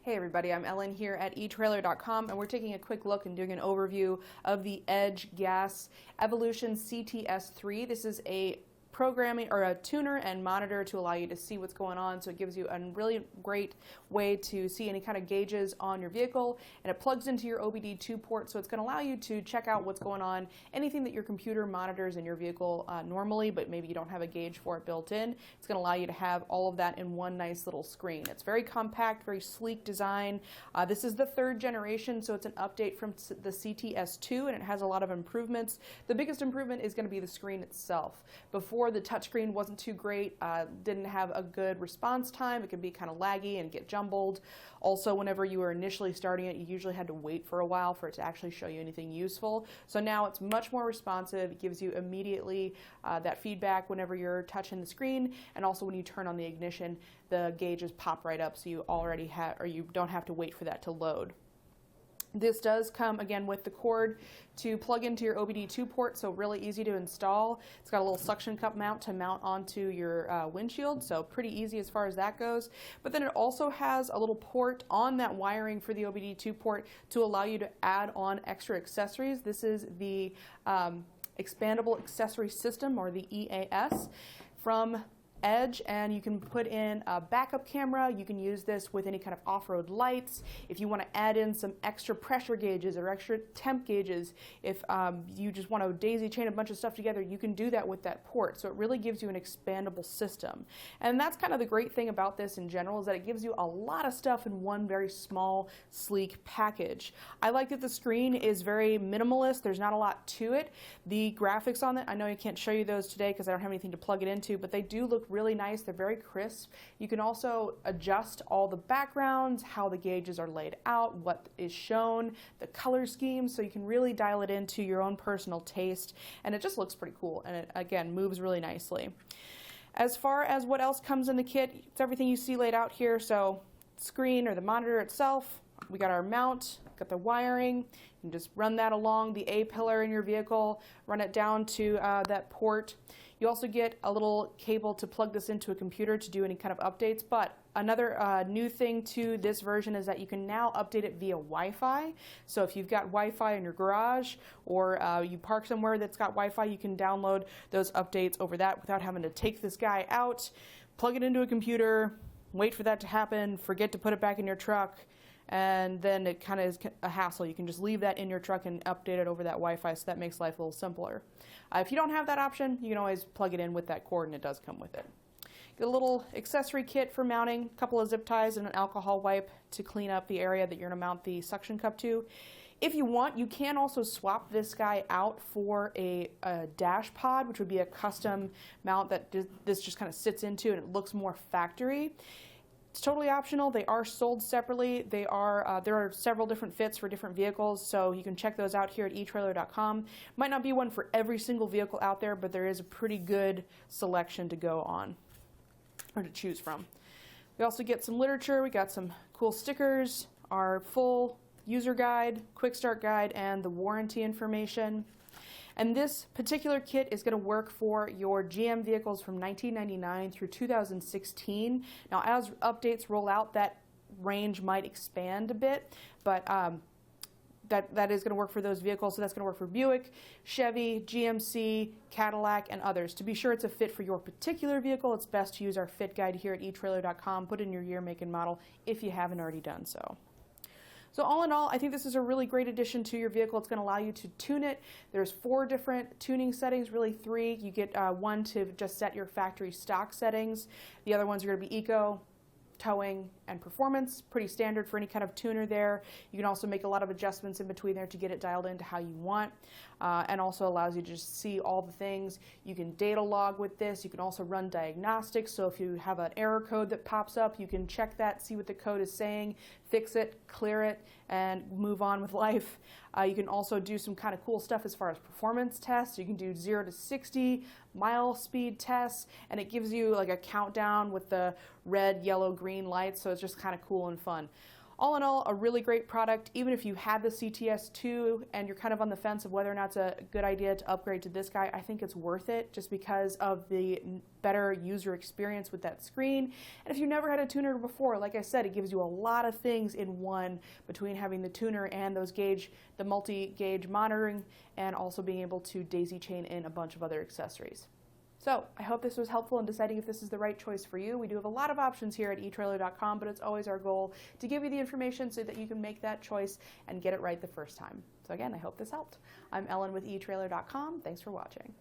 Hey everybody, I'm Ellen here at Etrailer.com, and we're taking a quick look and doing an overview of the Edge Gas Evolution CTS3. This is a programming or a tuner and monitor to allow you to see what's going on, so it gives you a really great way to see any kind of gauges on your vehicle, and it plugs into your OBD2 port, so it's going to allow you to check out what's going on, anything that your computer monitors in your vehicle normally, but maybe you don't have a gauge for it built in. It's going to allow you to have all of that in one nice little screen. It's very compact, very sleek design. This is the third generation, so it's an update from the CTS2, and it has a lot of improvements. The biggest improvement is going to be the screen itself. Before, the touchscreen wasn't too great, didn't have a good response time. It could be kind of laggy and get jumbled. Also, whenever you were initially starting it, you usually had to wait for a while for it to actually show you anything useful. So now it's much more responsive. It gives you immediately that feedback whenever you're touching the screen, and also when you turn on the ignition, the gauges pop right up, so you already have, or you don't have to wait for that to load. This does come again with the cord to plug into your OBD2 port, so really easy to install. It's got a little suction cup mount to mount onto your windshield, so pretty easy as far as that goes. But then it also has a little port on that wiring for the OBD2 port to allow you to add on extra accessories. This is the expandable accessory system, or the EAS, from Edge, and you can put in a backup camera. You can use this with any kind of off-road lights. If you want to add in some extra pressure gauges or extra temp gauges, if you just want to daisy chain a bunch of stuff together, you can do that with that port. So it really gives you an expandable system. And that's kind of the great thing about this in general, is that it gives you a lot of stuff in one very small, sleek package. I like that the screen is very minimalist. There's not a lot to it. The graphics on it, I know I can't show you those today because I don't have anything to plug it into, but they do look really nice. They're very crisp. You can also adjust all the backgrounds, how the gauges are laid out, what is shown, the color scheme, so you can really dial it into your own personal taste, and it just looks pretty cool, and it again moves really nicely. As far as what else comes in the kit, it's everything you see laid out here. So screen, or the monitor itself, we got our mount, got the wiring. You can just run that along the A pillar in your vehicle, run it down to that port. You also get a little cable to plug this into a computer to do any kind of updates. But another new thing to this version is that you can now update it via Wi-Fi. So if you've got Wi-Fi in your garage, or you park somewhere that's got Wi-Fi, you can download those updates over that without having to take this guy out, plug it into a computer, wait for that to happen, forget to put it back in your truck, and then it kind of is a hassle. You can just leave that in your truck and update it over that Wi-Fi, so that makes life a little simpler. If you don't have that option, you can always plug it in with that cord, and it does come with it. Get a little accessory kit for mounting, a couple of zip ties and an alcohol wipe to clean up the area that you're going to mount the suction cup to. If you want, you can also swap this guy out for a dash pod, which would be a custom mount that this just kind of sits into, and it looks more factory. It's totally optional. They are sold separately. There are several different fits for different vehicles, so you can check those out here at etrailer.com. Might not be one for every single vehicle out there, but there is a pretty good selection to go on, or to choose from. We also get some literature. We got some cool stickers, our full user guide, quick start guide, and the warranty information. And this particular kit is going to work for your GM vehicles from 1999 through 2016. Now, as updates roll out, that range might expand a bit, but that is going to work for those vehicles. So that's going to work for Buick, Chevy, GMC, Cadillac, and others. To be sure it's a fit for your particular vehicle, it's best to use our fit guide here at etrailer.com. Put in your year, make, and model if you haven't already done so. So all in all, I think this is a really great addition to your vehicle. It's going to allow you to tune it. There's 4 different tuning settings, really 3. You get one to just set your factory stock settings. The other ones are going to be eco, towing, and performance. Pretty standard for any kind of tuner there. You can also make a lot of adjustments in between there to get it dialed into how you want, and also allows you to just see all the things. You can data log with this. You can also run diagnostics, so if you have an error code that pops up, you can check that, see what the code is saying, fix it, clear it, and move on with life. You can also do some kind of cool stuff as far as performance tests. You can do 0 to 60 mile speed tests, and it gives you like a countdown with the red, yellow, green lights, so it's just kind of cool and fun. All in all, a really great product. Even if you had the CTS2 and you're kind of on the fence of whether or not it's a good idea to upgrade to this guy, I think it's worth it just because of the better user experience with that screen. And if you've never had a tuner before, like I said, it gives you a lot of things in one, between having the tuner and the multi-gauge monitoring, and also being able to daisy chain in a bunch of other accessories. So I hope this was helpful in deciding if this is the right choice for you. We do have a lot of options here at Etrailer.com, but it's always our goal to give you the information so that you can make that choice and get it right the first time. So again, I hope this helped. I'm Ellen with Etrailer.com. Thanks for watching.